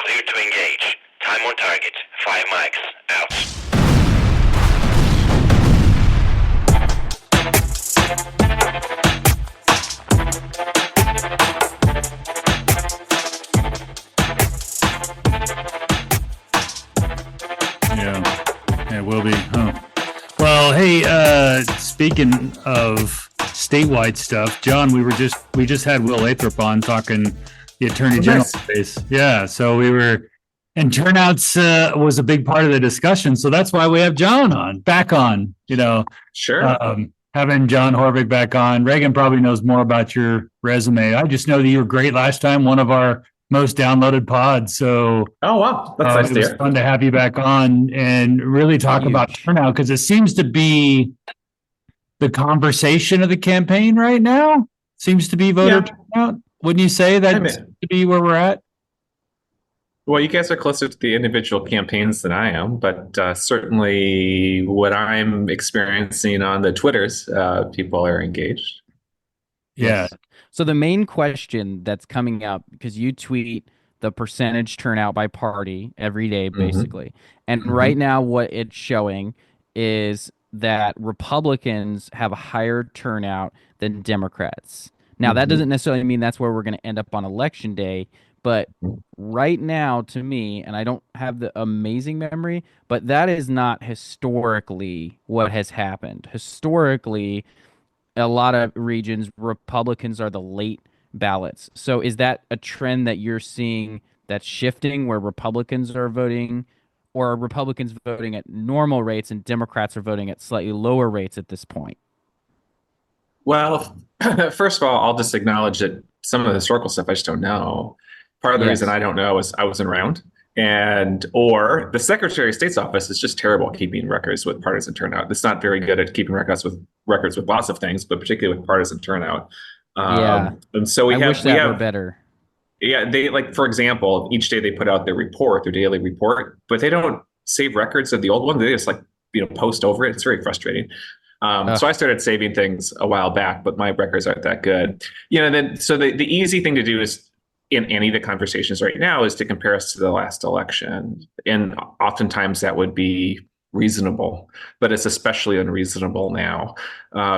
Clear to engage. Time on target. 5 mics. Out. Yeah, it will be. Huh. Well, hey, speaking of statewide stuff, John, we just had Will Lathrop on talking the Attorney General's case. Yeah, so we were, and turnouts was a big part of the discussion. So that's why we have John back on. Sure. Having John Horvick back on. Reagan probably knows more about your resume. I just know that you were great last time, one of our most downloaded pods. So oh wow, that's nice it was fun to have you back on and really talk about turnout, because it seems to be the conversation of the campaign right now. Seems to be voter turnout. Wouldn't you say that seems to be where we're at? Well, you guys are closer to the individual campaigns than I am, but certainly what I'm experiencing on the Twitters, people are engaged. Yeah. So the main question that's coming up, because you tweet the percentage turnout by party every day, basically. And right now what it's showing is that Republicans have a higher turnout than Democrats. Now, that doesn't necessarily mean that's where we're going to end up on election day. But right now, to me, and I don't have the amazing memory, but that is not historically what has happened. Historically, a lot of regions, Republicans are the late ballots. So is that a trend that you're seeing that's shifting, where Republicans are voting, or are Republicans voting at normal rates and Democrats are voting at slightly lower rates at this point? Well, first of all, I'll just acknowledge that some of the historical stuff I just don't know. Part of the reason I don't know is I wasn't around, or the Secretary of State's office is just terrible at keeping records with partisan turnout. It's not very good at keeping records with lots of things, but particularly with partisan turnout. And so I wish that were better. Yeah, they, like, for example, each day they put out their daily report, but they don't save records of the old one. They just post over it. It's very frustrating. So I started saving things a while back, but my records aren't that good. So the easy thing to do is, in any of the conversations right now, is to compare us to the last election. And oftentimes that would be reasonable, but it's especially unreasonable now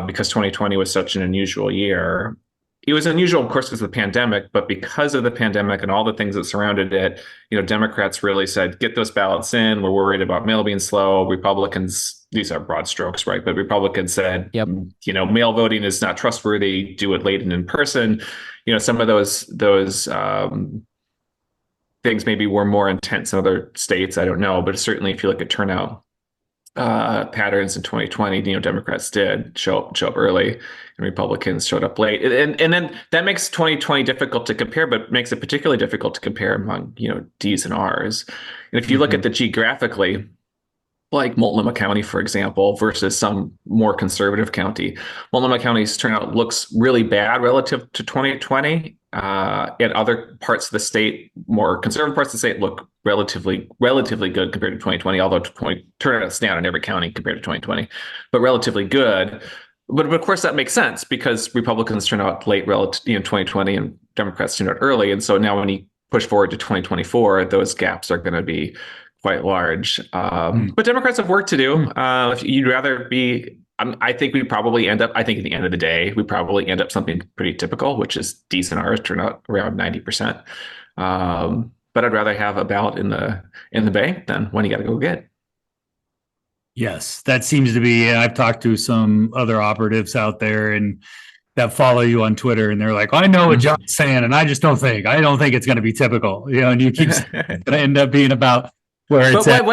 because 2020 was such an unusual year. It was unusual, of course, because of the pandemic, but because of the pandemic and all the things that surrounded it, Democrats really said, get those ballots in. We're worried about mail being slow. Republicans, these are broad strokes, right? But Republicans said, mail voting is not trustworthy. Do it late and in person. Some of those things maybe were more intense in other states. I don't know, but certainly if you look at turnout patterns in 2020, Democrats did show up early and Republicans showed up late. And then that makes 2020 difficult to compare, but makes it particularly difficult to compare among, D's and R's. And if you look at the geographically, like Multnomah County, for example, versus some more conservative county, Multnomah County's turnout looks really bad relative to 2020. And other parts of the state, more conservative parts of the state, look relatively good compared to 2020, although turnout's down in every county compared to 2020, but relatively good. But of course, that makes sense because Republicans turn out late relative in 2020 and Democrats turn out early. And so now when you push forward to 2024, those gaps are going to be quite large. But Democrats have work to do. If you'd rather be, I think we probably end up, at the end of the day, we probably end up something pretty typical, which is D's and R's turn out around 90%. But I'd rather have a ballot in the bank than one you got to go get. Yes, that seems to be, I've talked to some other operatives out there and that follow you on Twitter, and they're like, I know what John's saying, and I don't think it's going to be typical, and you keep saying it's going to end up being about where it's at.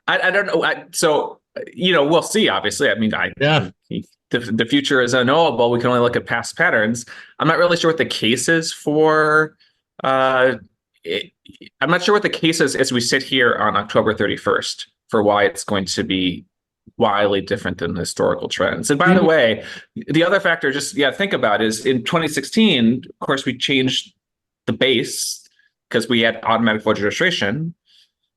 I don't know. So, we'll see, obviously. The future is unknowable. We can only look at past patterns. I'm not really sure what the case is for. I'm not sure what the case is as we sit here on October 31st for why it's going to be wildly different than historical trends. And by the way, the other factor, think about is in 2016, of course, we changed the base because we had automatic voter registration.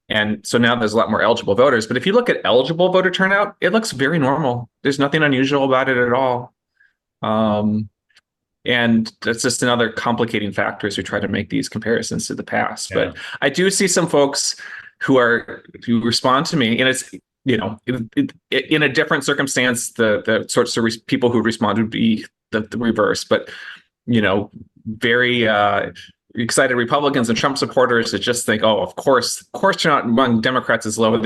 And so now there's a lot more eligible voters. But if you look at eligible voter turnout, it looks very normal. There's nothing unusual about it at all. And that's just another complicating factor as we try to make these comparisons to the past. Yeah. But I do see some folks who respond to me, and it's, you know, in a different circumstance, the sorts of people who respond would be the reverse. But, you know, very excited Republicans and Trump supporters that just think, oh, of course turnout among Democrats is low.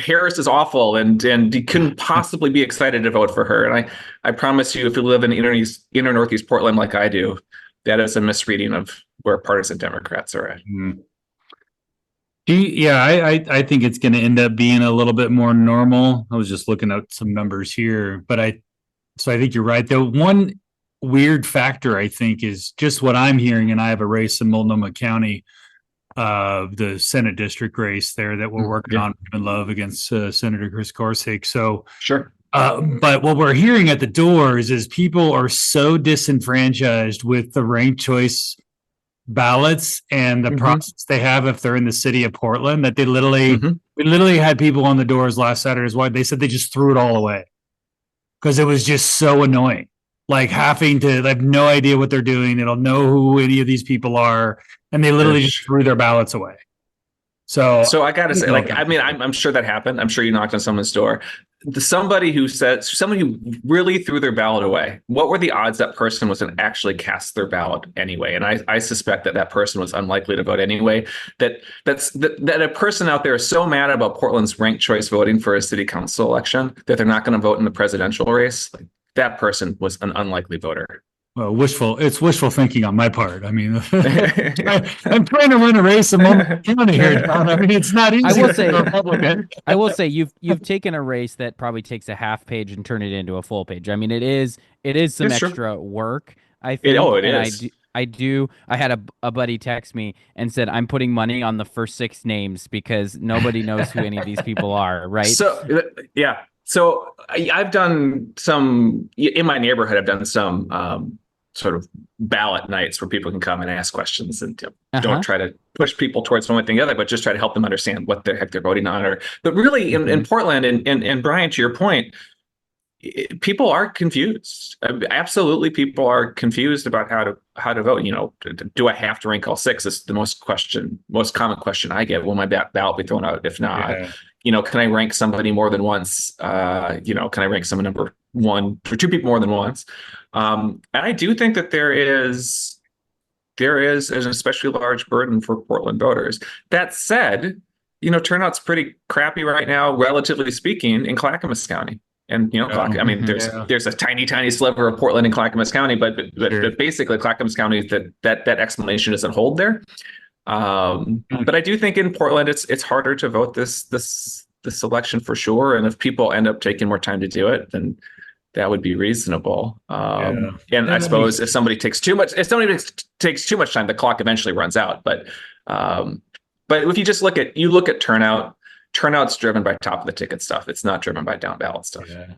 Harris is awful, and you couldn't possibly be excited to vote for her. And I promise you, if you live in inner Northeast Portland like I do, that is a misreading of where partisan Democrats are at. Mm. I think it's going to end up being a little bit more normal. I was just looking at some numbers here, so I think you're right. The one weird factor, I think, is just what I'm hearing, and I have a race in Multnomah County, the Senate district race there that we're working on in Love against Senator Chris Gorsuch. So sure. But what we're hearing at the doors is people are so disenfranchised with the ranked choice ballots and the process they have if they're in the city of Portland that we literally had people on the doors last Saturday. Why they said they just threw it all away because it was just so annoying. Like having to have no idea what they're doing. They don't know who any of these people are, and they literally just threw their ballots away. So I gotta say, like, I mean, I'm sure that happened. I'm sure you knocked on someone's door. Somebody who really threw their ballot away. What were the odds that person was going to actually cast their ballot anyway? And I suspect that person was unlikely to vote anyway. That a person out there is so mad about Portland's ranked choice voting for a city council election that they're not going to vote in the presidential race. Like, that person was an unlikely voter. Well, it's wishful thinking on my part. I mean, I'm trying to win a race in Multnomah County here, John. I mean, it's not easy. I will say you've taken a race that probably takes a half page and turned it into a full page. I mean, it is some extra work. I think. It is. I had a buddy text me and said, I'm putting money on the first 6 names because nobody knows who any of these people are, right? So, yeah. So I've done some, in my neighborhood, I've done some sort of ballot nights where people can come and ask questions and don't try to push people towards one thing or the other, but just try to help them understand what the heck they're voting on. But really in Portland and Bryan, to your point, people are confused. Absolutely, people are confused about how to vote. You know, do I have to rank all 6? Is the most common question I get. Will my ballot be thrown out? If not, you know, can I rank somebody more than once? You know, can I rank someone number 1 or 2 people more than once? And I do think that there is an especially large burden for Portland voters. That said, you know, turnout's pretty crappy right now, relatively speaking, in Clackamas County. And, you know, I mean, there's a tiny sliver of Portland in Clackamas County, but basically Clackamas County, that explanation doesn't hold there. But I do think in Portland, it's harder to vote this election for sure. And if people end up taking more time to do it, then that would be reasonable. And I suppose if somebody takes too much time, the clock eventually runs out. But if you just look at turnout's driven by top of the ticket stuff. It's not driven by down ballot stuff. Yeah.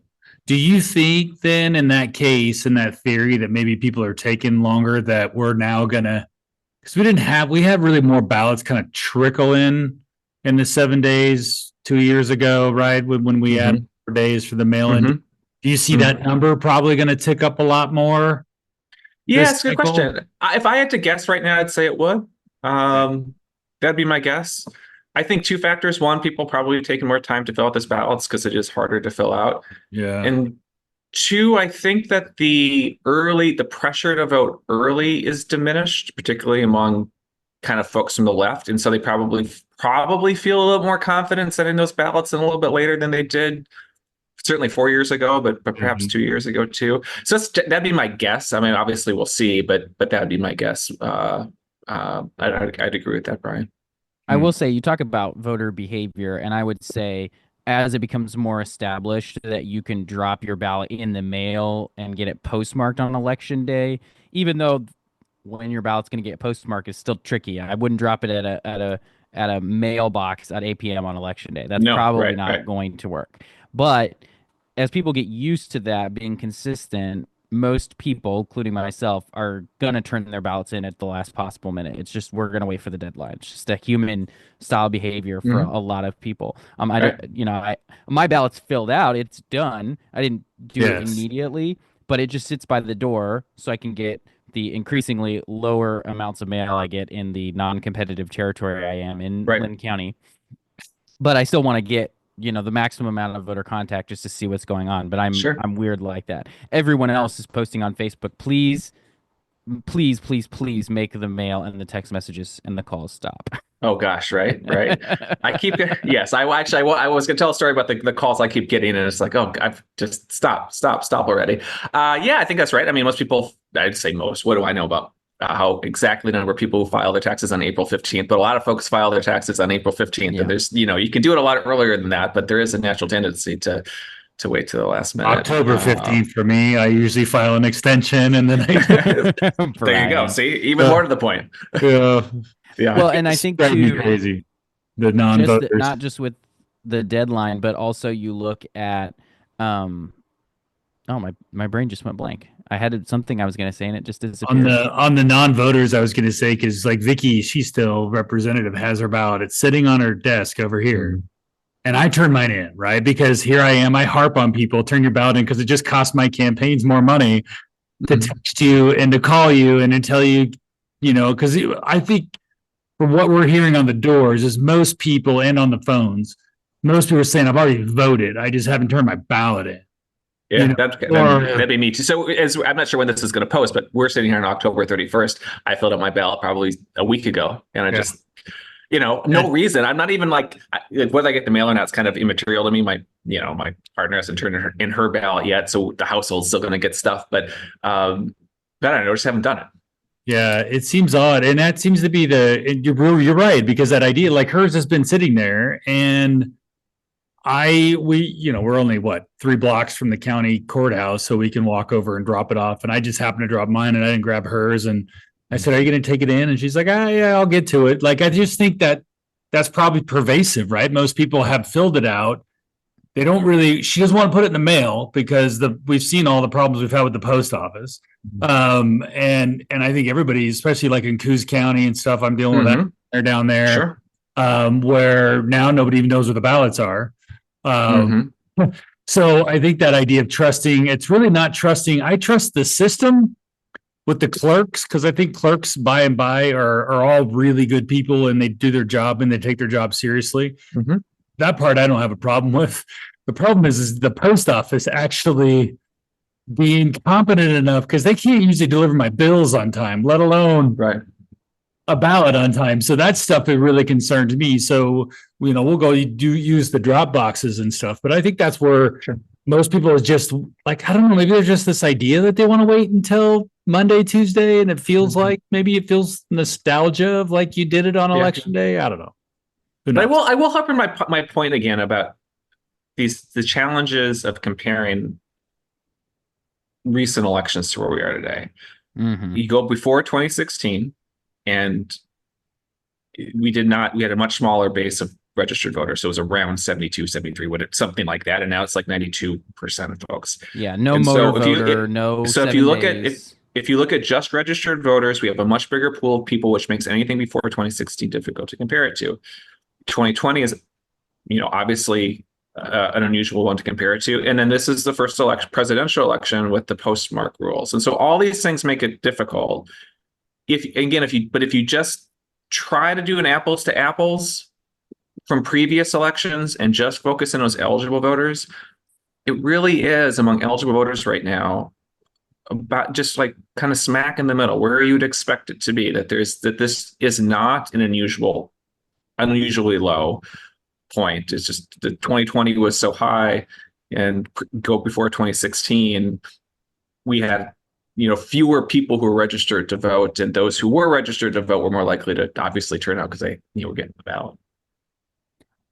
Do you think then in that case, in that theory, that maybe people are taking longer, that we're now gonna, because we have really more ballots kind of trickle in the 7 days 2 years ago, right? When we had 4 days for the mail-in. Do you see that number probably going to tick up a lot more? Yeah, it's a good question. If I had to guess right now, I'd say it would. That'd be my guess. I think 2 factors. 1, people probably taking more time to fill out these ballots because it is harder to fill out. Yeah. And 2, I think that the pressure to vote early is diminished, particularly among kind of folks from the left. And so they probably feel a little more confident sending those ballots in a little bit later than they did certainly 4 years ago, but perhaps 2 years ago too. So that'd be my guess. I mean, obviously we'll see, but that would be my guess. I'd agree with that, Bryan. I will say, you talk about voter behavior, and I would say as it becomes more established that you can drop your ballot in the mail and get it postmarked on election day, even though when your ballot's going to get postmarked is still tricky. I wouldn't drop it at a mailbox at 8 p.m. on election day. That's probably not going to work. But as people get used to that being consistent, most people, including myself, are going to turn their ballots in at the last possible minute. It's just, we're going to wait for the deadline. It's just a human style behavior for a lot of people. My ballot's filled out. It's done. I didn't do it immediately, but it just sits by the door so I can get the increasingly lower amounts of mail I get in the non-competitive territory I am in Right. Lynn County. But I still want to get, the maximum amount of voter contact just to see what's going on. But Sure. I'm weird like that. Everyone else is posting on Facebook. Please, please, please, please make the mail and the text messages and the calls stop. Oh gosh, right. I keep yes. I was going to tell a story about the calls I keep getting, and it's like, oh, I've just stop already. Yeah, I think that's right. I mean, most people, I'd say most. What do I know about how exactly the number of people who file their taxes on April 15th? But a lot of folks file their taxes on April 15th, Yeah. and there's you can do it a lot earlier than that, but there is a natural tendency to wait to the last minute. October 15th for me. I usually file an extension and then there you go. See, even more to the point. Yeah. Well, and I think too, crazy. The non-voters. not just with the deadline, but also you look at, oh, my brain just went blank. I had something I was going to say and it just disappeared. On the non-voters, I was going to say, because like Vicky, she's still representative, has her ballot. It's sitting on her desk over here. Mm-hmm. And I turn mine in, right? Because here I am. I harp on people, turn your ballot in, because it just costs my campaigns more money to text you and to call you and to tell you, because I think from what we're hearing on the doors is most people, and on the phones, most people are saying, I've already voted. I just haven't turned my ballot in. Yeah, that'd be me too. So I'm not sure when this is going to post, but we're sitting here on October 31st. I filled out my ballot probably a week ago, and I just, no reason. I'm not even like whether I get the mail or not, it's kind of immaterial to me. My partner hasn't turned in her ballot yet, so the household's still going to get stuff. But I don't know, just haven't done it. Yeah, it seems odd, and that seems to be you're right, because that idea, like hers, has been sitting there, and we're only 3 blocks from the county courthouse, so we can walk over and drop it off. And I just happened to drop mine, and I didn't grab hers. And I said, "Are you going to take it in?" And she's like, "Yeah, I'll get to it." Like, I just think that's probably pervasive, right? Most people have filled it out. They don't really. She doesn't want to put it in the mail because we've seen all the problems we've had with the post office. And I think everybody, especially like in Coos County and stuff, I'm dealing with that. They're down there, sure. Where now nobody even knows where the ballots are. So I think that idea of trusting, it's really not trusting. I trust the system with the clerks, because I think clerks by and by are all really good people, and they do their job and they take their job seriously. That part I don't have a problem with. The problem is the post office actually being competent enough, because they can't usually deliver my bills on time, let alone a ballot on time. So that stuff, it really concerns me. So, we'll go use the drop boxes and stuff. But I think that's where most people is just like, I don't know, maybe there's just this idea that they want to wait until Monday, Tuesday. And it feels like maybe it feels nostalgia of like you did it on election day. I don't know. But I will harp on my point again about the challenges of comparing recent elections to where we are today. You go before 2016, and we had a much smaller base of registered voters. So it was around 72, 73, something like that. And now it's like 92% of folks. Yeah. No motor voter, no. So if you look at just registered voters, we have a much bigger pool of people, which makes anything before 2016 difficult to compare it to. 2020 is, obviously an unusual one to compare it to. And then this is the first presidential election with the postmark rules. And so all these things make it difficult. If you just try to do an apples to apples from previous elections and just focus on those eligible voters, it really is among eligible voters right now about just like kind of smack in the middle where you'd expect it to be, that this is not an unusually low point. It's just the 2020 was so high, and go before 2016, we had fewer people who were registered to vote, and those who were registered to vote were more likely to obviously turn out because they were getting the ballot.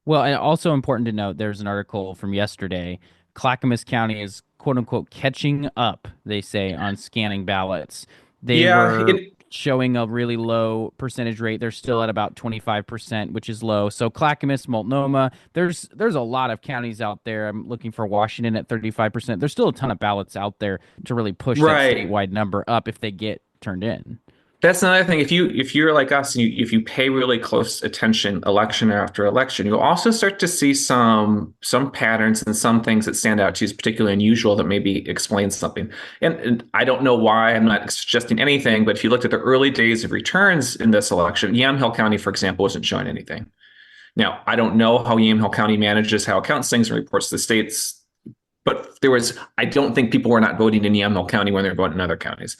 Well, and also important to note, there's an article from yesterday. Clackamas County is quote unquote catching up, they say, on scanning ballots. They were showing a really low percentage rate. They're still at about 25%, which is low. So Clackamas, Multnomah, there's a lot of counties out there. I'm looking for Washington at 35%. There's still a ton of ballots out there to really push that statewide number up if they get turned in. That's another thing. If you're like us and if you pay really close attention election after election, you'll also start to see some patterns and some things that stand out to you as particularly unusual that maybe explain something. And I don't know why, I'm not suggesting anything, but if you looked at the early days of returns in this election, Yamhill County, for example, wasn't showing anything. Now, I don't know how Yamhill County manages how it counts things and reports to the states, but I don't think people were not voting in Yamhill County when they were voting in other counties.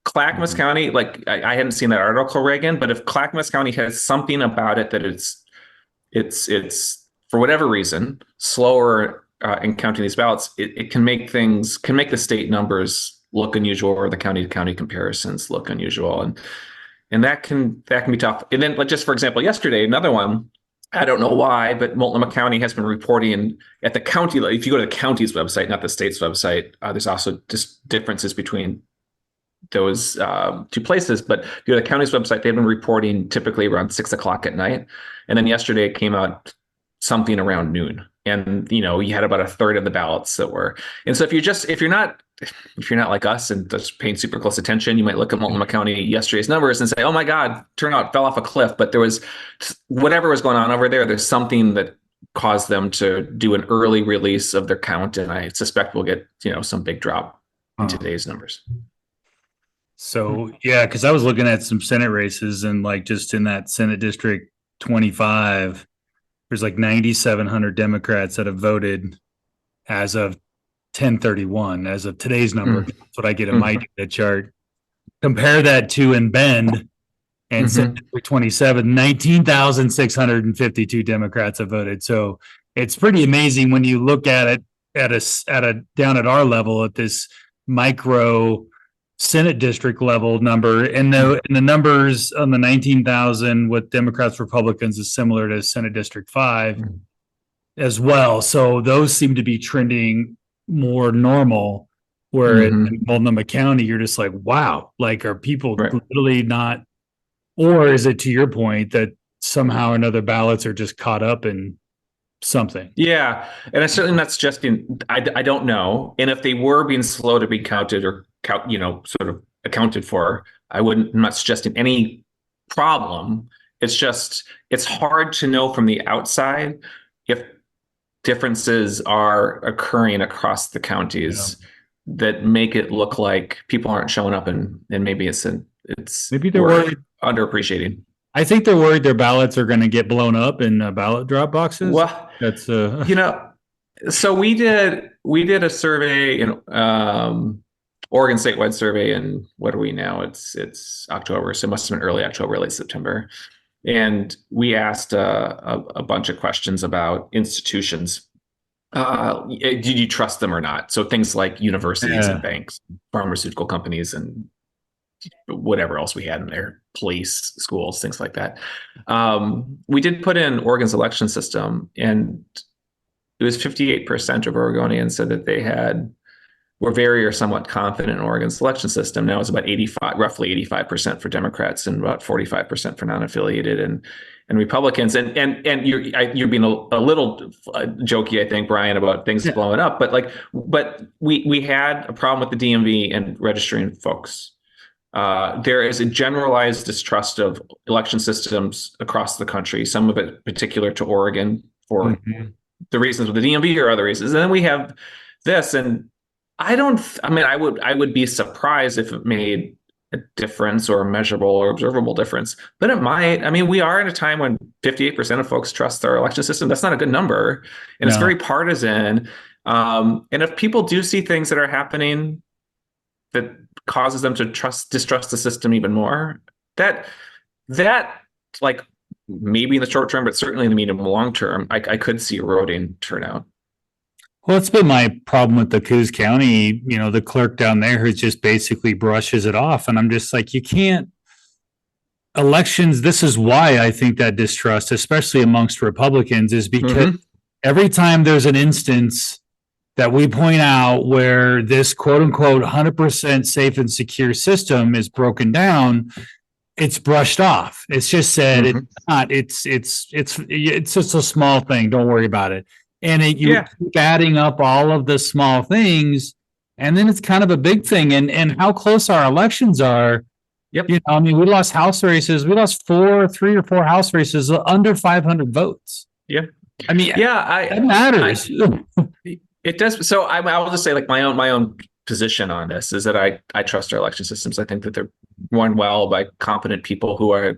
Clackamas County, like I hadn't seen that article, Reagan, but if Clackamas County has something about it that it's for whatever reason slower in counting these ballots, it can make the state numbers look unusual or the county to county comparisons look unusual, and that can be tough. And then, like, just for example, yesterday, another one. I don't know why, but Multnomah County has been reporting at the county. If you go to the county's website, not the state's website, there's also just differences between those two places. But if you go to the county's website, they've been reporting typically around 6 o'clock at night. And then yesterday it came out something around noon. And, you had about a third of the ballots that were. And so if you're not like us and just paying super close attention, you might look at Multnomah County yesterday's numbers and say, oh my God, turnout fell off a cliff. But there was whatever was going on over there. There's something that caused them to do an early release of their count. And I suspect we'll get, some big drop in today's numbers. So, yeah, because I was looking at some Senate races and like just in that Senate District 25, there's like 9,700 Democrats that have voted as of 10/31, as of today's number. That's what I get in my data chart. Compare that to in Bend and Senate District 27, 19,652 Democrats have voted. So it's pretty amazing when you look at it down at our level at this micro Senate district level number, and the numbers on the 19,000 with Democrats, Republicans is similar to Senate District 5 as well. So those seem to be trending more normal, where in Multnomah County, you're just like, wow, like, are people literally not, or is it to your point that somehow or another ballots are just caught up in something? Yeah. And I'm certainly not suggesting, I don't know. And if they were being slow to be counted or sort of accounted for, I'm not suggesting any problem. It's just, it's hard to know from the outside if differences are occurring across the counties that make it look like people aren't showing up, and maybe maybe they're worried, underappreciating. I think they're worried their ballots are going to get blown up in ballot drop boxes. Well, that's so we did a survey in Oregon statewide survey, and what are we now? It's October, so it must have been early October, late September. And we asked a bunch of questions about institutions. Did you trust them or not? So things like universities and banks, pharmaceutical companies, and whatever else we had in there, police, schools, things like that. We did put in Oregon's election system, and it was 58% of Oregonians said that they were very or somewhat confident in Oregon's election system. Now it's about roughly 85% for Democrats and about 45% for non-affiliated and Republicans. And you're being a little jokey, I think, Bryan, about things blowing up. But we had a problem with the DMV and registering folks. There is a generalized distrust of election systems across the country. Some of it particular to Oregon for the reasons with the DMV or other reasons. And then we have this, and I would be surprised if it made a difference or a measurable or observable difference, but it might. I mean, we are in a time when 58% of folks trust our election system. That's not a good number, and it's very partisan. And if people do see things that are happening that causes them to distrust the system even more, that like maybe in the short term, but certainly in the medium and long term, I could see eroding turnout. Well, it's been my problem with the Coos County, the clerk down there who just basically brushes it off. And I'm just like, you can't. Elections, this is why I think that distrust, especially amongst Republicans, is because every time there's an instance that we point out where this quote unquote 100% safe and secure system is broken down, it's brushed off. It's just said it's not. It's just a small thing. Don't worry about it. And you keep adding up all of the small things, and then it's kind of a big thing. And how close our elections are, Yep. You know, I mean, we lost house races. We lost 3 or 4 house races under 500 votes. Yeah. I mean, Yeah, that matters. it does. So I will just say, like, my own position on this is that I trust our election systems. I think that they're run well by competent people who are,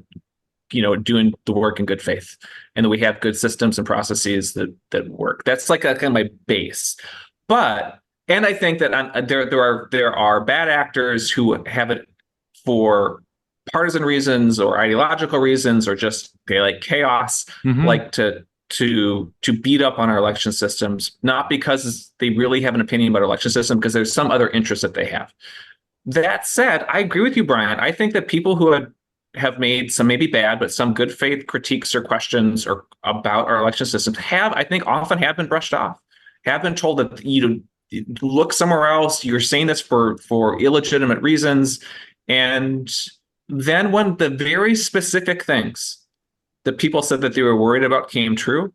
doing the work in good faith, and that we have good systems and processes that work. That's like kind of my base. And I think that there are bad actors who have it for partisan reasons or ideological reasons, or just they like chaos, like to beat up on our election systems, not because they really have an opinion about our election system, because there's some other interest that they have. That said, I agree with you, Bryan. I think that people who have made some maybe bad, but some good faith critiques or questions or about our election systems I think often have been brushed off, have been told that, look somewhere else. You're saying this for illegitimate reasons. And then when the very specific things that people said that they were worried about came true,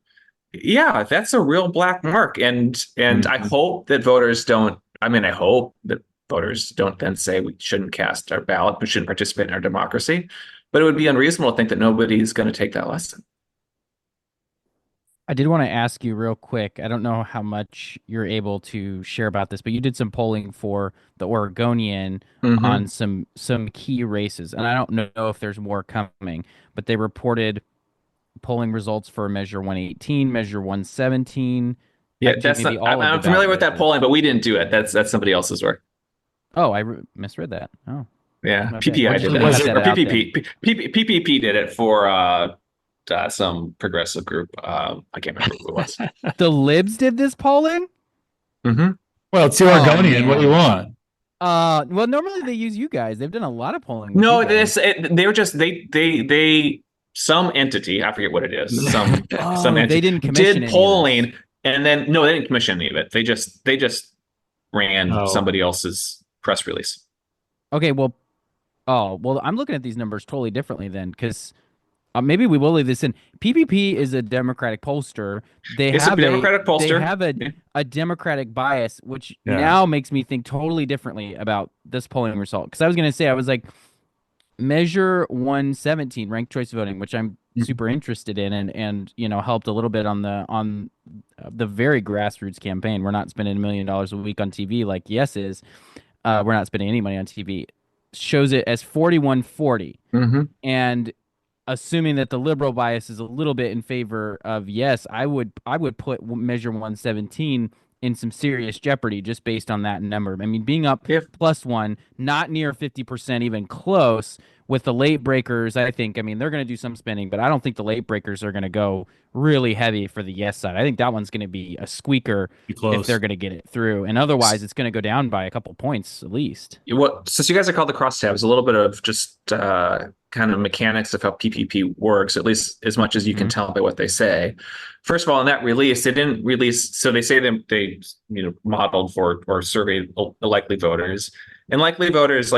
yeah, that's a real black mark. And I hope that voters don't. I mean, I hope that voters don't then say we shouldn't cast our ballot, we shouldn't participate in our democracy. But it would be unreasonable to think that nobody's going to take that lesson. I did want to ask you real quick. I don't know how much you're able to share about this, but you did some polling for the Oregonian on some key races, and I don't know if there's more coming, but they reported polling results for Measure 118, Measure 117. Yeah, that's not. I'm familiar with that polling, but we didn't do it. That's somebody else's work. Oh, I misread that. Oh, yeah, PPI did that. Or PPP did it for some progressive group. I can't remember who it was. The Libs did this polling? Well, it's the Oregonian. What do you want? Well, normally they use you guys. They've done a lot of polling. No, they were just they some entity, I forget what it is. Some entity they didn't commission did polling, and then no, they didn't commission any of it. They just ran somebody else's press release. Okay, well, I'm looking at these numbers totally differently then, because maybe we will leave this in. PPP is a Democratic pollster. It's a Democratic pollster. They have a Democratic bias, which now makes me think totally differently about this polling result. Because I was going to say, I was like, Measure 117, ranked choice voting, which I'm super interested in, and helped a little bit on the very grassroots campaign. We're not spending $1 million a week on TV like Yes is. We're not spending any money on TV. Shows it as 41-40, and assuming that the liberal bias is a little bit in favor of Yes, I would put Measure 117 in some serious jeopardy just based on that number. I mean, being up +1, not near 50%, even close. With the late breakers, I think, they're going to do some spending, but I don't think the late breakers are going to go really heavy for the Yes side. I think that one's going to be a squeaker if they're going to get it through. And otherwise, it's going to go down by a couple points at least. Well, since you guys are called the crosstabs, a little bit of just kind of mechanics of how PPP works, at least as much as you can tell by what they say. First of all, in that release, they didn't release. So they say they modeled for or surveyed likely voters, and likely voters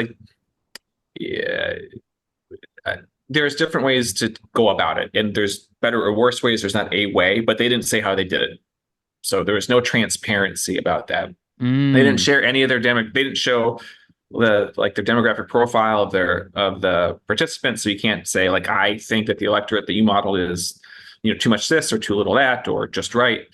there's different ways to go about it, and there's better or worse ways. There's not a way, but they didn't say how they did it, so there was no transparency about that. They didn't share any of their they didn't show their demographic profile of the participants, so you can't say I think that the electorate that you modeled is too much this or too little that or just right.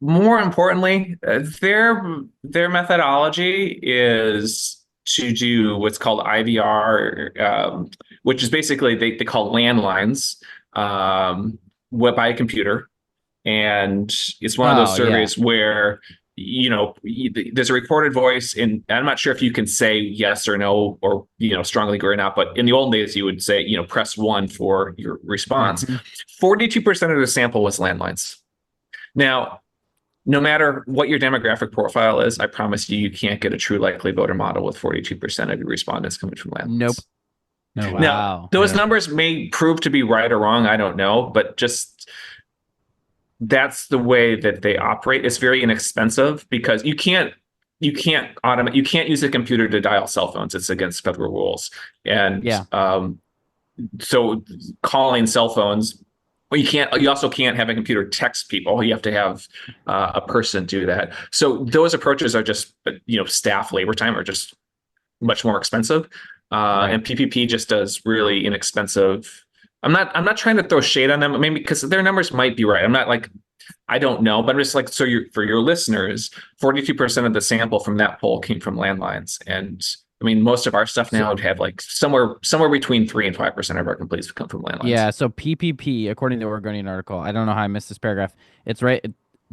More importantly, their methodology is to do what's called IVR, which is basically they call landlines by a computer. And it's one of those surveys where, there's a recorded voice, and I'm not sure if you can say yes or no or, strongly agree or not, but in the old days you would say, press 1 for your response. 42% of the sample was landlines. Now, no matter what your demographic profile is, I promise you can't get a true likely voter model with 42% of your respondents coming from landlines. Nope. Oh, wow. Now, those numbers may prove to be right or wrong. I don't know, but just that's the way that they operate. It's very inexpensive because you can't use a computer to dial cell phones. It's against federal rules. And so calling cell phones, you also can't have a computer text people. You have to have a person do that. So those approaches are just, staff labor time are just much more expensive. And PPP just does really inexpensive. I'm not trying to throw shade on them, maybe because their numbers might be right. I'm not like, I don't know, but I'm just like, so for your listeners, 42% of the sample from that poll came from landlines. And I mean, most of our stuff now would have like somewhere between 3 and 5% of our completes come from landlines. Yeah. So PPP, according to the Oregonian article, I don't know how I missed this paragraph. It's right.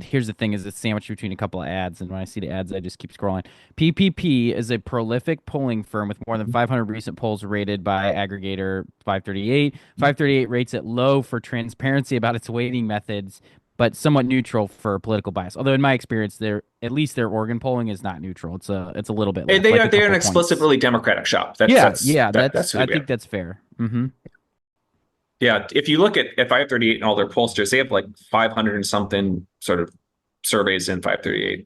Here's the thing: is it's sandwiched between a couple of ads, and when I see the ads, I just keep scrolling. PPP is a prolific polling firm with more than 500 recent polls rated by aggregator 538. 538 rates it low for transparency about its weighting methods, but somewhat neutral for political bias. Although in my experience, at least their Oregon polling is not neutral. It's a little bit. They're an couple explicitly points. Democratic shop. That's who I we think are. that's fair. Mm-hmm. Yeah, if you look at 538 and all their pollsters, they have like 500 and something sort of surveys in 538,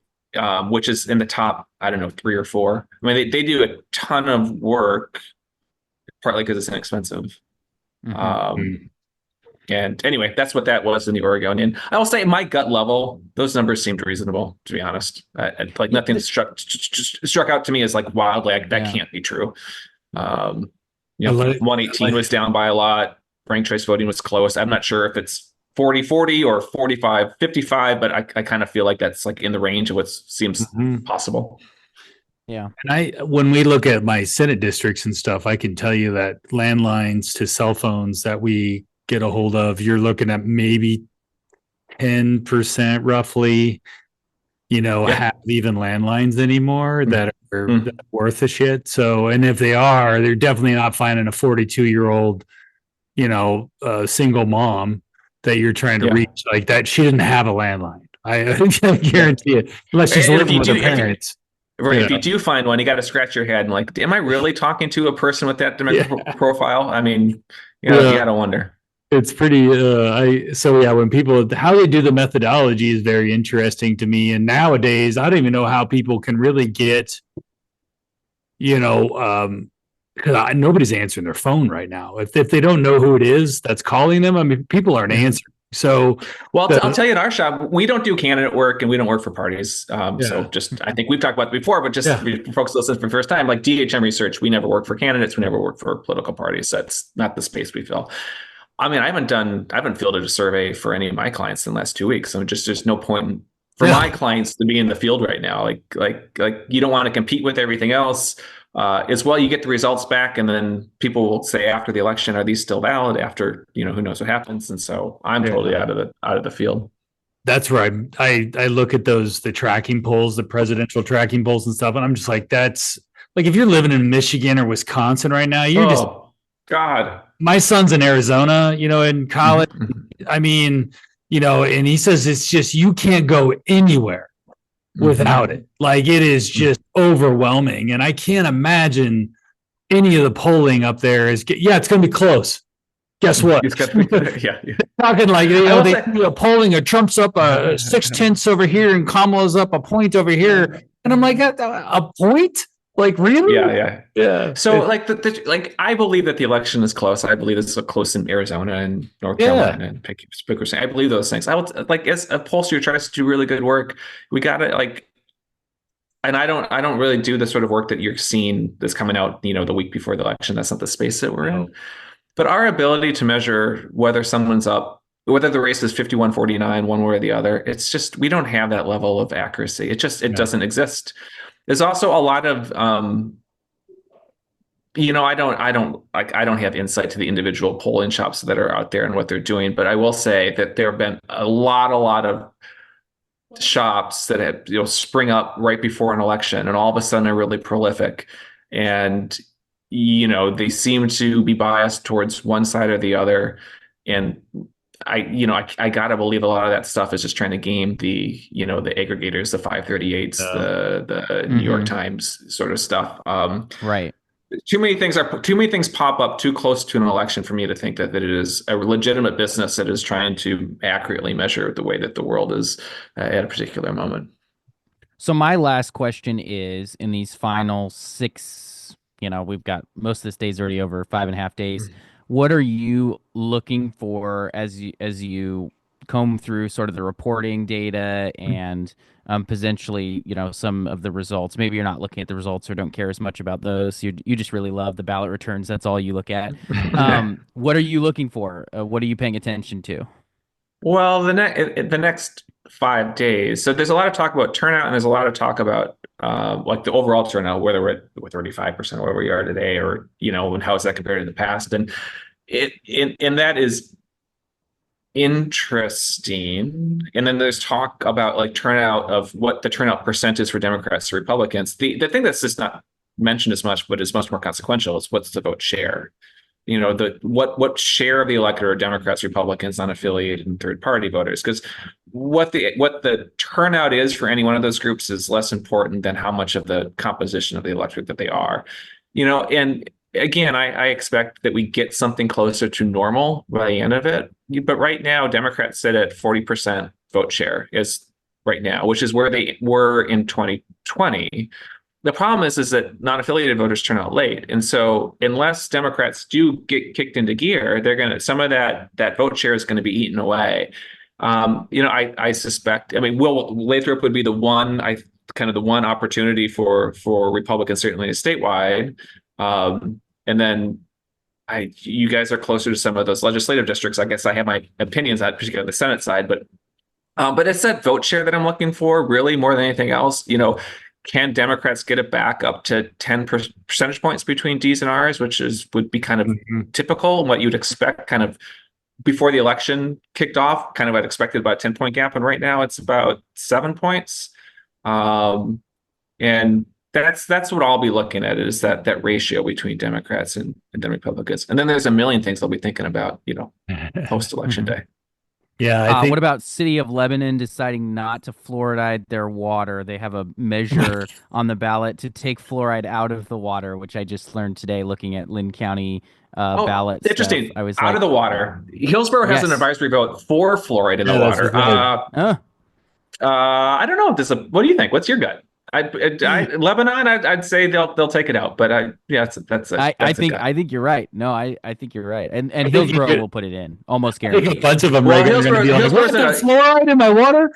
which is in the top, I don't know, 3 or 4. I mean, they do a ton of work, partly because it's inexpensive. Mm-hmm. And anyway, that's what that was in the Oregonian. I will say, my gut level, those numbers seemed reasonable, to be honest. Like nothing struck out to me as like wildly, that can't be true. 118 was down by a lot. Ranked choice voting was close. I'm not sure if it's 40-40 or 45-55, but I kind of feel like that's like in the range of what seems possible. Yeah. And when we look at my Senate districts and stuff, I can tell you that landlines to cell phones that we get a hold of, you're looking at maybe 10% roughly, have even landlines anymore that are worth a shit. So, and if they are, they're definitely not finding a 42-year-old single mom that you're trying to reach like that. She didn't have a landline. I guarantee it, unless she's living with her parents. If you do find one, you got to scratch your head and like, am I really talking to a person with that demographic profile? I mean, you got to wonder. It's pretty, when people, how they do the methodology is very interesting to me. And nowadays, I don't even know how people can really get, because nobody's answering their phone right now. If they don't know who it is that's calling them, I mean, people aren't answering. So, well, I'll tell you, at our shop, we don't do candidate work and we don't work for parties. So I think we've talked about it before, but just for folks listening for the first time, like DHM Research, we never work for candidates. We never work for political parties. That's not the space we fill. I mean, I haven't fielded a survey for any of my clients in the last 2 weeks. So there's no point for my clients to be in the field right now. Like you don't want to compete with everything else. As well, you get the results back, and then people will say after the election, "Are these still valid?" After who knows what happens, and so I'm totally out of the field. That's right. I look at the tracking polls, the presidential tracking polls and stuff, and I'm just like, that's like if you're living in Michigan or Wisconsin right now, you're just God. My son's in Arizona, in college. I mean, and he says it's just you can't go anywhere without it. Like it is just overwhelming. And I can't imagine any of the polling up there it's going to be close. Guess what? It's got to be, talking like, they do a polling of Trump's up 6/10 over here and Kamala's up a point over here. And I'm like, a point? Like really? Yeah. So like I believe that the election is close. I believe it's close in Arizona and North Carolina and Pickering. I believe those things. I would like as a pollster tries to do really good work. We got to and I don't really do the sort of work that you're seeing that's coming out, the week before the election. That's not the space that we're in. But our ability to measure whether someone's up, whether the race is 51-49, one way or the other, it's just we don't have that level of accuracy. It doesn't exist. There's also a lot of, I don't have insight to the individual polling shops that are out there and what they're doing, but I will say that there have been a lot of shops that have, spring up right before an election and all of a sudden are really prolific. And, they seem to be biased towards one side or the other. And I gotta believe a lot of that stuff is just trying to game the aggregators, the 538s, the New York Times sort of stuff. Right. Too many things pop up too close to an election for me to think that it is a legitimate business that is trying to accurately measure the way that the world is at a particular moment. So my last question is, in these final 6, we've got most of this day's already over, 5.5 days. What are you looking for as you comb through sort of the reporting data and potentially, some of the results. Maybe you're not looking at the results or don't care as much about those. You just really love the ballot returns. That's all you look at. What are you looking for? What are you paying attention to? Well, the next 5 days. So there's a lot of talk about turnout, and there's a lot of talk about like the overall turnout, whether we're at 35% where we are today, or and how is that compared to the past, and that is interesting. And then there's talk about like turnout, of what the turnout percent is for Democrats or Republicans. The thing that's just not mentioned as much, but is much more consequential, is what's the vote share. What share of the electorate are Democrats, Republicans, unaffiliated, and third party voters? Because what the turnout is for any one of those groups is less important than how much of the composition of the electorate that they are. And again, I expect that we get something closer to normal by the end of it. But right now, Democrats sit at 40% vote share is right now, which is where they were in 2020. The problem is that non-affiliated voters turn out late. And so unless Democrats do get kicked into gear, some of that vote share is going to be eaten away. I suspect, Will Lathrop would be the one opportunity for Republicans, certainly statewide. And then you guys are closer to some of those legislative districts. I guess I have my opinions on, particularly on the Senate side, but it's that vote share that I'm looking for, really, more than anything else. Can Democrats get it back up to 10 percentage points between D's and R's, which would be kind of typical and what you'd expect kind of before the election kicked off? Kind of I'd expected about a 10-point gap, and right now it's about 7 points. And that's what I'll be looking at, is that ratio between Democrats and then Republicans. And then there's a million things I'll be thinking about, post-election day. Yeah. What about City of Lebanon deciding not to fluoride their water? They have a measure on the ballot to take fluoride out of the water, which I just learned today looking at Lynn County ballots. Interesting. Stuff. I was out of the water. Hillsborough has an advisory vote for fluoride in the water. I don't know. What do you think? What's your gut? Lebanon, I'd say they'll take it out, but I think you're right. No, I think you're right, and Hillsborough will put it in, almost guaranteed. A bunch of them are going to be like, "What's that fluoride in my water?"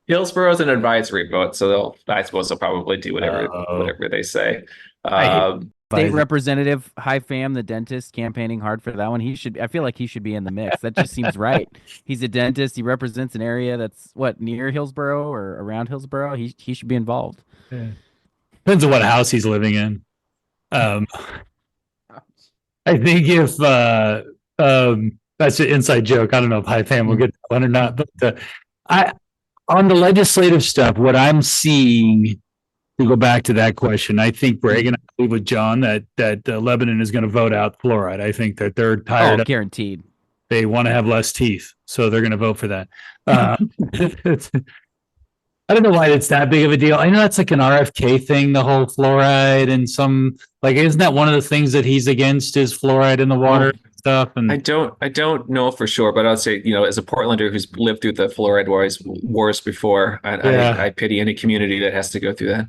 Hillsborough's an advisory vote, so I suppose they'll probably do whatever they say. State Representative High Fam, the dentist, campaigning hard for that one. I feel like he should be in the mix. That just seems right. He's a dentist. He represents an area that's near Hillsborough or around Hillsborough. He should be involved. Yeah. Depends on what house he's living in. I think if that's an inside joke. I don't know if High Fam will get that one or not. But on the legislative stuff, what I'm seeing, to go back to that question, I think Reagan, I believe with John, that Lebanon is going to vote out fluoride. I think that they're tired. Oh, guaranteed. They want to have less teeth, so they're going to vote for that. I don't know why it's that big of a deal. I know that's like an RFK thing, the whole fluoride, and isn't that one of the things that he's against, is fluoride in the water and stuff? And I don't know for sure, but I'll say, as a Portlander who's lived through the fluoride wars before, I pity any community that has to go through that.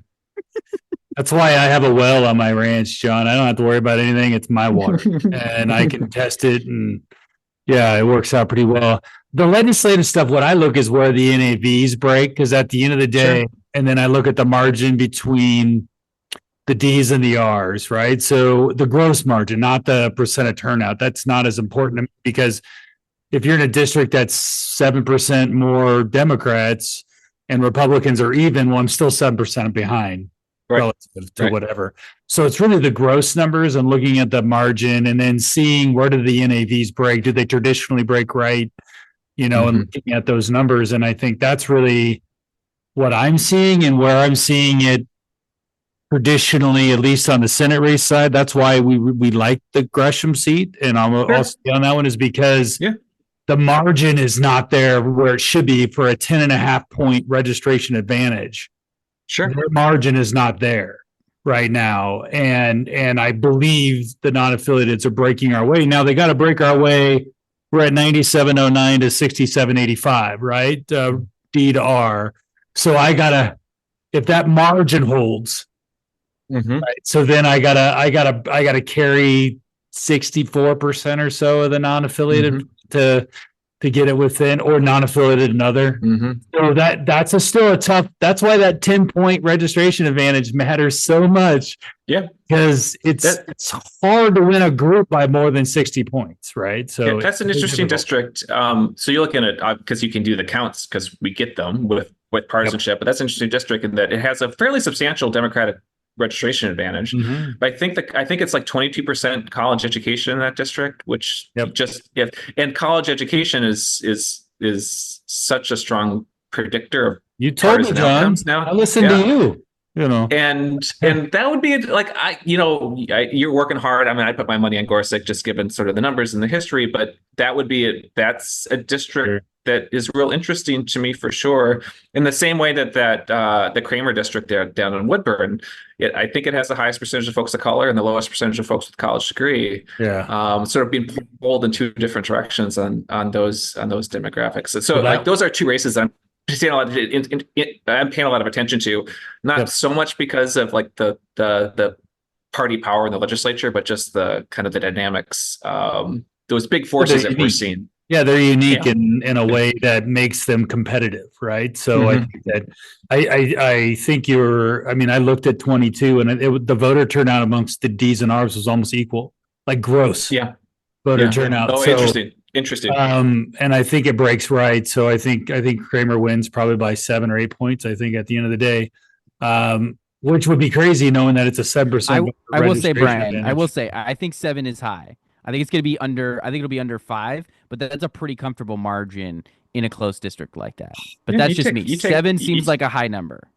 That's why I have a well on my ranch, John. I don't have to worry about anything. It's my water, and I can test it, and it works out pretty well. The legislative stuff, what I look is where the NAVs break, because at the end of the day, and then I look at the margin between the D's and the R's, right? So the gross margin, not the percent of turnout. That's not as important to me, because if you're in a district that's 7% more Democrats and Republicans are even, well, I'm still 7% behind relative to whatever. So it's really the gross numbers and looking at the margin, and then seeing where do the NAVs break? Do they traditionally break right? And looking at those numbers. And I think that's really what I'm seeing, and where I'm seeing it traditionally, at least on the Senate race side. That's why we like the Gresham seat. And I'll stay on that one, is because the margin is not there where it should be for a 10.5 point registration advantage. Sure. Their margin is not there right now. And I believe the non-affiliates are breaking our way. Now they got to break our way. We're at 97.09 to 67.85, right? D to R. So if that margin holds, right, so then I gotta carry 64% or so of the non-affiliated to to get it within, or non-affiliated another. Mhm. So that's still a tough. That's why that 10-point registration advantage matters so much. Yeah. Because it's hard to win a group by more than 60 points, right? So that's an interesting district. So you're looking at, because you can do the counts because we get them with partisanship, but that's an interesting district in that it has a fairly substantial Democratic registration advantage. But I think it's like 22% college education in that district, which and college education is such a strong predictor of you told me, John. Outcomes now. I listened to you. You know, and that would be like, you're working hard. I mean, I put my money on Gorsuch just given sort of the numbers and the history, but that's a district that is real interesting to me for sure. In the same way that the Kramer district there down in Woodburn, I think it has the highest percentage of folks of color and the lowest percentage of folks with college degree. Yeah, sort of being pulled in two different directions on those demographics. So like those are two races I'm paying a lot of attention to, not so much because of like the party power in the legislature, but just the kind of the dynamics, those big forces that we're seeing. Yeah, they're unique in a way that makes them competitive, right? So I think that I think I looked at 22 and the voter turnout amongst the D's and R's was almost equal, like gross voter turnout. Oh, so, Interesting. And I think it breaks right. So I think Kramer wins probably by 7 or 8 points. I think at the end of the day, which would be crazy knowing that it's a 7%. I will say, Bryan, I think 7 is high. I think it's going to be under. I think it'll be under 5, but that's a pretty comfortable margin in a close district like that. But that's just me. 7 seems like a high number.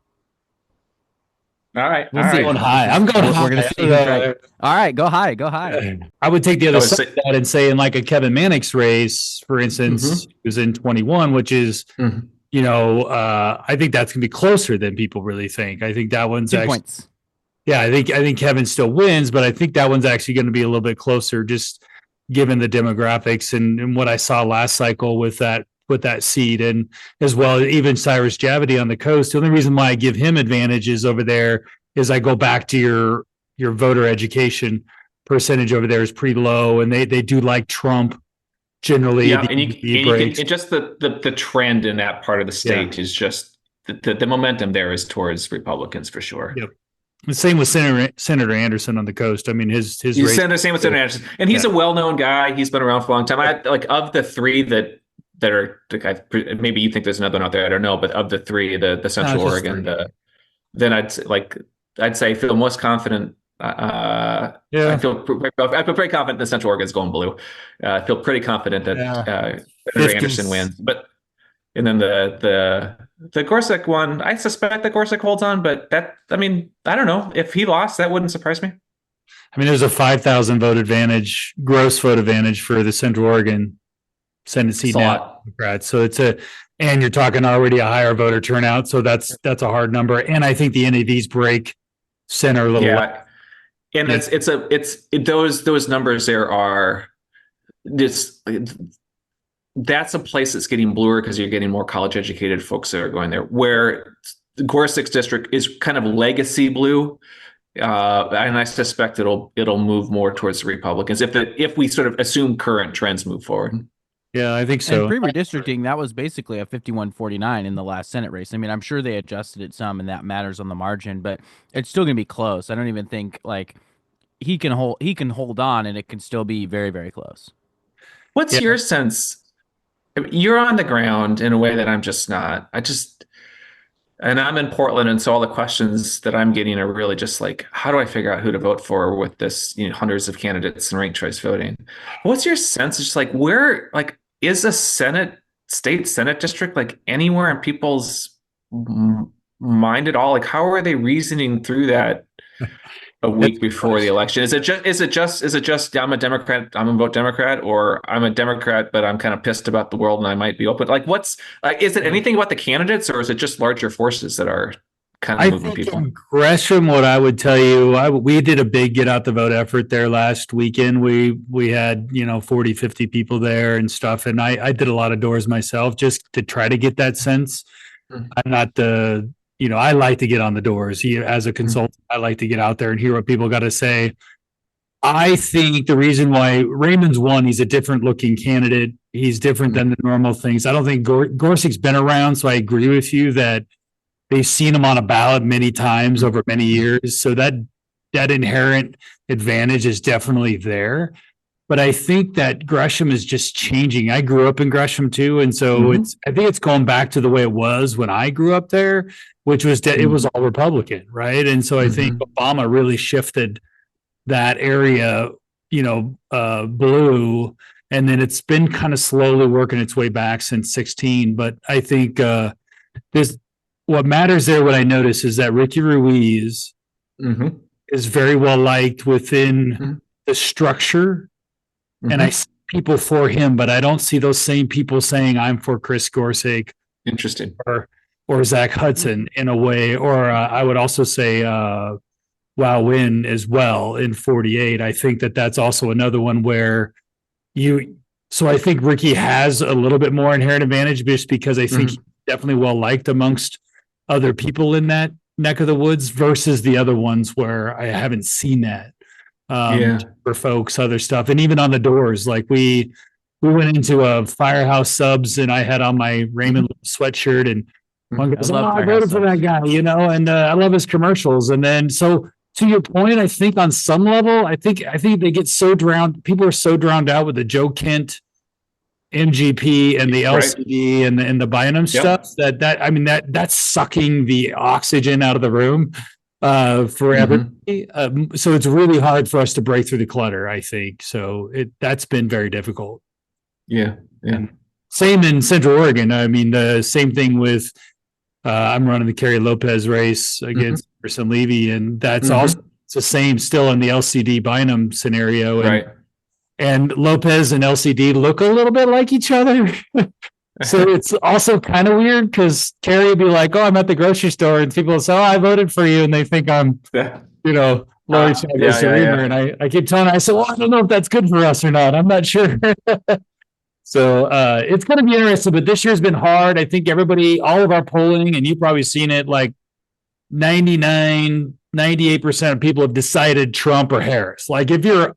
All right. I'm going high. I'm going high. We're going to see. All right. Go high. Go high. I would take the other side of that and say in like a Kevin Mannix race, for instance, who's in 21, which is, I think that's going to be closer than people really think. I think that one's 2 points. Yeah, I think Kevin still wins, but I think that one's actually going to be a little bit closer, just given the demographics and what I saw last cycle with that seat, and as well even Cyrus Javity on the coast. The only reason why I give him advantages over there is I go back to your voter education percentage over there is pretty low, and they do like Trump generally. Yeah, and you can just the trend in that part of the state is just the momentum there is towards Republicans for sure. Yep. The same with Senator Anderson on the coast. I mean, his same with Senator Anderson, and he's a well-known guy. He's been around for a long time. I like of the three that are maybe you think there's another one out there. I don't know, but of the three, the Central Oregon, then I'd say I feel most confident. I feel pretty confident that Central Oregon is going blue. I feel pretty confident that Senator Anderson wins, but. And then the Gorsuch one, I suspect that Gorsuch holds on, but I don't know. If he lost, that wouldn't surprise me. I mean, there's a 5,000 vote advantage, gross vote advantage for the Central Oregon Senate seat now. So and you're talking already a higher voter turnout. So that's a hard number. And I think the NAVs break center a little. Yeah. And those numbers there are this. That's a place that's getting bluer because you're getting more college educated folks that are going there, where the Gorsuch district is kind of legacy blue. And I suspect it'll move more towards the Republicans if we sort of assume current trends move forward. Yeah, I think so. And pre-redistricting, that was basically a 51-49 in the last Senate race. I mean, I'm sure they adjusted it some, and that matters on the margin, but it's still going to be close. I don't even think like he can hold on, and it can still be very, very close. What's your sense? You're on the ground in a way that I'm just not. And I'm in Portland, and so all the questions that I'm getting are really just like, how do I figure out who to vote for with this, hundreds of candidates and ranked choice voting? What's your sense? It's like, where, like, is a state Senate district like anywhere in people's mind at all? Like, how are they reasoning through that a week before the election? Is it just I'm a Democrat, I'm gonna vote Democrat, or I'm a Democrat but I'm kind of pissed about the world and I might be open? Like, what's like, is it anything about the candidates, or is it just larger forces that are kind of moving people? In Gresham, what I would tell you, we did a big get out the vote effort there last weekend. We had 40, 50 people there and stuff, and I did a lot of doors myself just to try to get that sense. I'm not I like to get on the doors. As a consultant, I like to get out there and hear what people got to say. I think the reason why Raymond's won, he's a different looking candidate. He's different than the normal things. I don't think Gorsuch's been around, so I agree with you that they've seen him on a ballot many times over many years. So that inherent advantage is definitely there. But I think that Gresham is just changing. I grew up in Gresham too, and so I think it's going back to the way it was when I grew up there, which was it was all Republican, right? And so I think Obama really shifted that area, blue, and then it's been kind of slowly working its way back since 16. But I think what matters there, what I notice is that Ricky Ruiz is very well liked within the structure, and I see people for him, but I don't see those same people saying I'm for Chris Gorsuch. Interesting. Or Zach Hudson in a way, or I would also say Win as well in 48. I think that's also another one where so I think Ricky has a little bit more inherent advantage just because I think he's definitely well liked amongst other people in that neck of the woods versus the other ones where I haven't seen that for folks, other stuff. And even on the doors, like we went into a Firehouse Subs and I had on my Raymond sweatshirt and one goes, I voted for that guy, and I love his commercials. And then, so to your point, I think on some level, I think they get so people are so drowned out with the Joe Kent MGP and the LCD and the Bynum stuff that's sucking the oxygen out of the room for everybody. So it's really hard for us to break through the clutter, I think. So that's been very difficult. Yeah. And same in Central Oregon. I mean, the same thing with I'm running the Kerry Lopez race against Anderson Levy, and that's also it's the same still in the LCD Bynum scenario. And Lopez and LCD look a little bit like each other. So it's also kind of weird because Kerry would be like, I'm at the grocery store, and people will say, I voted for you, and they think I'm, Lori Chavez and I keep telling her, I said, I don't know if that's good for us or not. I'm not sure. So it's going to be interesting, but this year's been hard. I think all of our polling, and you've probably seen it, like 98% of people have decided Trump or Harris. Like if you're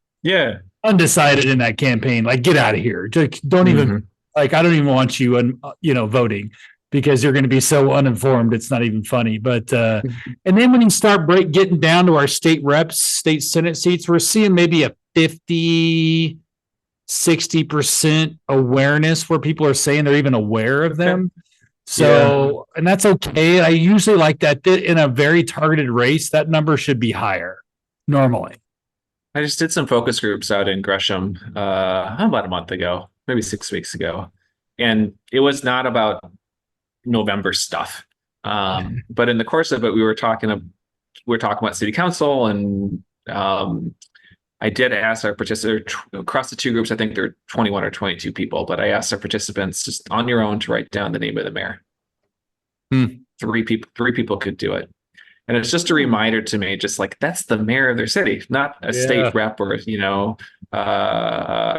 undecided in that campaign, like get out of here. Just don't even, I don't even want you, voting because you're going to be so uninformed. It's not even funny. But, and then when you start getting down to our state reps, state Senate seats, we're seeing maybe a 60% awareness where people are saying they're even aware of them. So, and that's okay. I usually like that in a very targeted race, that number should be higher normally. I just did some focus groups out in Gresham about a month ago, maybe 6 weeks ago. And it was not about November stuff. But in the course of it, we were talking about city council, and I did ask our participants across the two groups. I think there are 21 or 22 people, but I asked our participants just on your own to write down the name of the mayor. 3 people could do it. And it's just a reminder to me, just like that's the mayor of their city, not a state rep or, a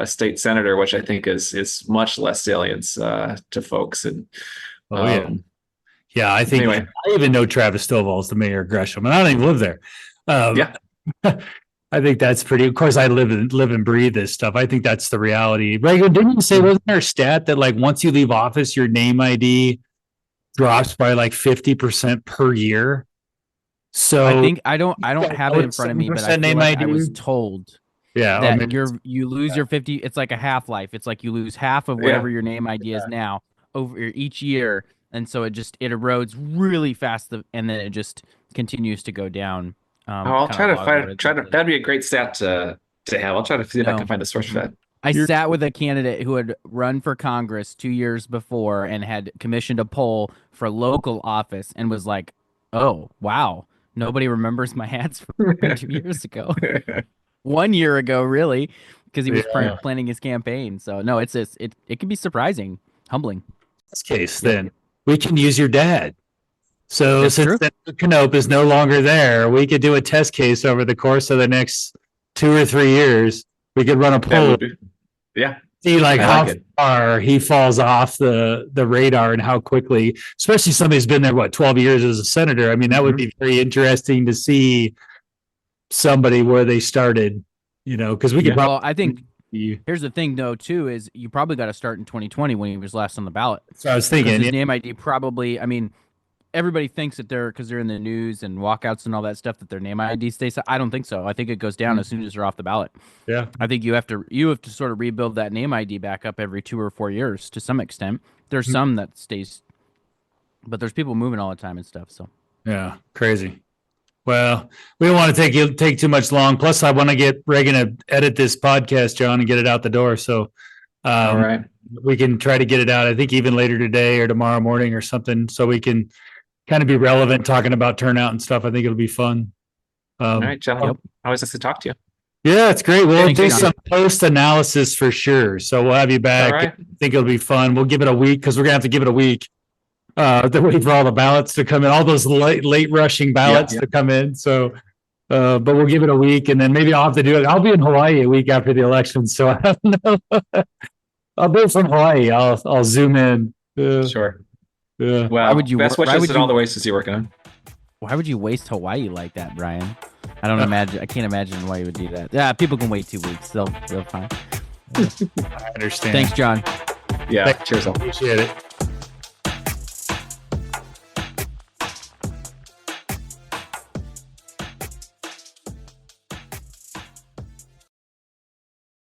state senator, which I think is much less salience to folks. And I think I even know Travis Stovall is the mayor of Gresham, and I don't even live there. I think that's pretty. Of course, I live and breathe this stuff. I think that's the reality. Reagan, didn't you say, wasn't there a stat that like once you leave office, your name ID drops by like 50% per year? So I think I don't have it in front of me, but I was told that you lose your 50. It's like a half-life. It's like you lose half of whatever your name ID is now over each year, and so it erodes really fast, and then it just continues to go down. I'll try to find. That'd be a great stat to have. I'll try to see if I can find a source for that. I sat with a candidate who had run for Congress 2 years before and had commissioned a poll for local office, and was like, "Oh, wow, nobody remembers my ads from 2 years ago, 1 year ago, really, because he was planning his campaign." So no, it can be surprising, humbling. In this case, then we can use your dad. So since Knope is no longer there, we could do a test case over the course of the next 2 or 3 years. We could run a poll. See how far he falls off the radar and how quickly, especially somebody who's been there, 12 years as a senator. I mean, that would be very interesting to see somebody where they started because we could Well, probably. I think here's the thing, though, too, is you probably got to start in 2020 when he was last on the ballot. So I was Because thinking, his name ID probably, I mean, everybody thinks that because they're in the news and walkouts and all that stuff, that their name ID stays. I don't think so. I think it goes down as soon as they're off the ballot. yeah, I think you have to sort of rebuild that name ID back up every 2 or 4 years to some extent. There's some that stays, but there's people moving all the time and stuff. So yeah, crazy. Well, we don't want to take too much long. Plus, I want to get Reagan to edit this podcast, John, and get it out the door. So, All right. we can try to get it out. I think even later today or tomorrow morning or something, so we can kind of be relevant talking about turnout and stuff. I think it'll be fun. All right, gentlemen. Always nice to talk to you. Yeah, it's great. We'll Thanks, do John. some post analysis for sure. So we'll have you back. All right. I think it'll be fun. We'll give it a week because we're gonna have to give it a week. To wait for all the ballots to come in, all those late rushing ballots to come in. So, but we'll give it a week, and then maybe I'll have to do it. I'll be in Hawaii a week after the election, so I don't know. I'll do it from Hawaii. I'll zoom in. Sure. Yeah. Well, would you- best why wishes would in all you- the ways you're working on. why would you waste Hawaii like that, Brian? I don't imagine. I can't imagine why you would do that. Yeah, people can wait 2 weeks. They'll fine. I understand. Thanks, John. Yeah. Cheers. All. Appreciate it.